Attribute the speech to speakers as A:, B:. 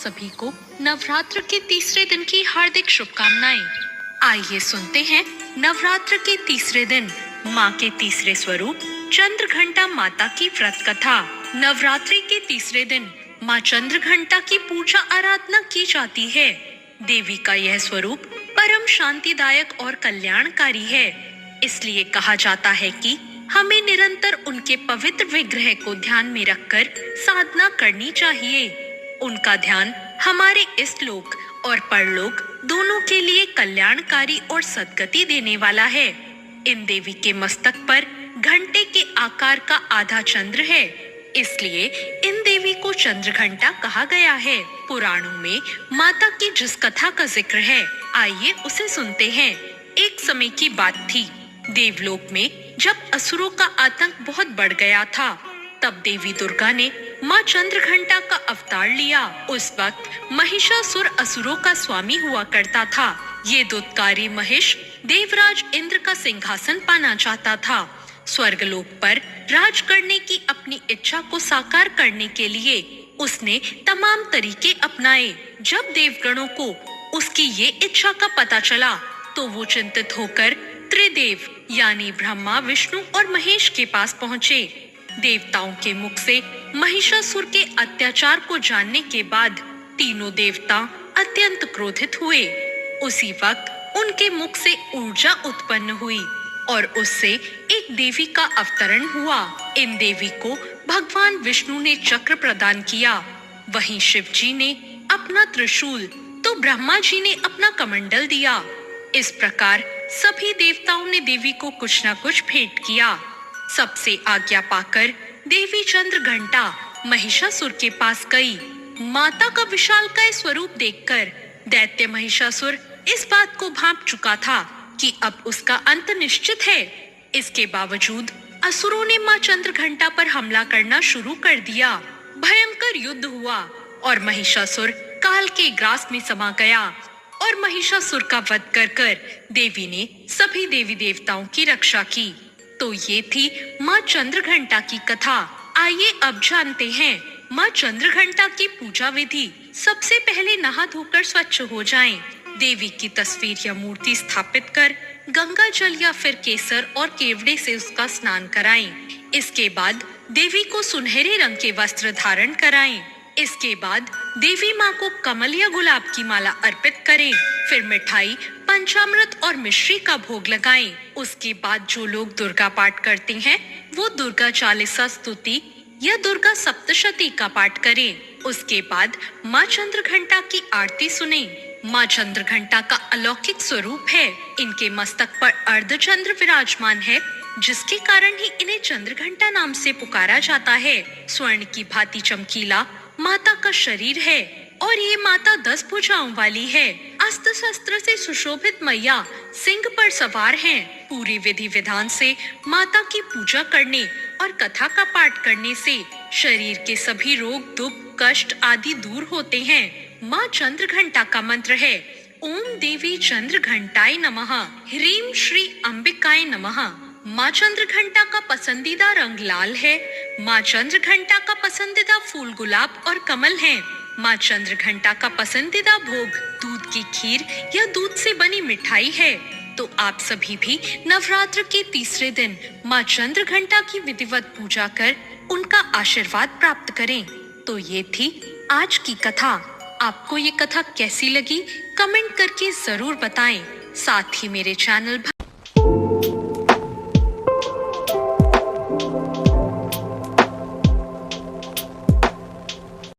A: सभी को नवरात्र के तीसरे दिन की हार्दिक शुभकामनाएं। आइए सुनते हैं नवरात्र के तीसरे दिन माँ के तीसरे स्वरूप चंद्रघंटा माता की व्रत कथा। नवरात्रि के तीसरे दिन माँ चंद्रघंटा की पूजा आराधना की जाती है। देवी का यह स्वरूप परम शांतिदायक और कल्याणकारी है। इसलिए कहा जाता है कि हमें निरंतर उनके पवित्र विग्रह को ध्यान में रखकर साधना करनी चाहिए। उनका ध्यान हमारे इस लोक और परलोक दोनों के लिए कल्याणकारी और सद्गति देने वाला है। इन देवी के मस्तक पर घंटे के आकार का आधा चंद्र है, इसलिए इन देवी को चंद्रघंटा कहा गया है। पुराणों में माता की जिस कथा का जिक्र है, आइए उसे सुनते हैं। एक समय की बात थी। देवलोक में जब असुरों का आतंक बहुत बढ़ गया था, तब देवी दुर्गा ने माँ चंद्रघंटा का अवतार लिया। उस वक्त महिषासुर असुरों का स्वामी हुआ करता था। ये दुत्कारी महिष देवराज इंद्र का सिंहासन पाना चाहता था। स्वर्गलोक पर राज करने की अपनी इच्छा को साकार करने के लिए उसने तमाम तरीके अपनाए। जब देवगणों को उसकी ये इच्छा का पता चला, तो वो चिंतित होकर त्रिदेव यानी ब्रह्मा, विष्णु और महेश के पास पहुँचे। देवताओं के मुख से महिषासुर के अत्याचार को जानने के बाद तीनों देवता अत्यंत क्रोधित हुए। उसी वक्त उनके मुख से ऊर्जा उत्पन्न हुई और उससे एक देवी का अवतरण हुआ। इन देवी को भगवान विष्णु ने चक्र प्रदान किया। वहीं शिव जी ने अपना त्रिशूल, तो ब्रह्मा जी ने अपना कमंडल दिया। इस प्रकार सभी देवताओं ने देवी को कुछ न कुछ भेंट किया। सबसे आज्ञा पाकर देवी चंद्रघंटा महिषासुर के पास गई। माता का विशालकाय स्वरूप देखकर दैत्य महिषासुर इस बात को भांप चुका था कि अब उसका अंत निश्चित है। इसके बावजूद असुरों ने माँ चंद्रघंटा पर हमला करना शुरू कर दिया। भयंकर युद्ध हुआ और महिषासुर काल के ग्रास में समा गया और महिषासुर का वध कर देवी ने सभी देवी देवताओं की रक्षा की। तो ये थी माँ चंद्रघंटा की कथा। आइए अब जानते हैं माँ चंद्रघंटा की पूजा विधि। सबसे पहले नहा धोकर स्वच्छ हो जाएं। देवी की तस्वीर या मूर्ति स्थापित कर गंगा जल या फिर केसर और केवड़े से उसका स्नान कराएं। इसके बाद देवी को सुनहरे रंग के वस्त्र धारण कराएं। इसके बाद देवी माँ को कमल या गुलाब की माला अर्पित करें। फिर मिठाई, पंचामृत और मिश्री का भोग लगाएं। उसके बाद जो लोग दुर्गा पाठ करते हैं, वो दुर्गा चालीसा स्तुति या दुर्गा सप्तशती का पाठ करें। उसके बाद माँ चंद्रघंटा की आरती सुने। माँ चंद्रघंटा का अलौकिक स्वरूप है। इनके मस्तक पर अर्धचंद्र विराजमान है, जिसके कारण ही इन्हें चंद्रघंटा नाम से पुकारा जाता है। स्वर्ण की भांति चमकीला माता का शरीर है और ये माता 10 भुजाओं वाली है। अस्त्र शस्त्र से सुशोभित मैया सिंह पर सवार हैं। पूरी विधि विधान से माता की पूजा करने और कथा का पाठ करने से शरीर के सभी रोग, दुख, कष्ट आदि दूर होते हैं। माँ चंद्रघंटा का मंत्र है ओम देवी चंद्रघंटाय नमः, ह्रीं श्री अंबिकाय नमः। माँ चंद्रघंटा का पसंदीदा रंग लाल है। माँ चंद्रघंटा का पसंदीदा फूल गुलाब और कमल है। माँ चंद्रघंटा का पसंदीदा भोग दूध की खीर या दूध से बनी मिठाई है। तो आप सभी भी नवरात्र के तीसरे दिन माँ चंद्रघंटा की विधिवत पूजा कर उनका आशीर्वाद प्राप्त करें। तो ये थी आज की कथा। आपको ये कथा कैसी लगी, कमेंट करके जरूर बताएं। साथ ही मेरे चैनल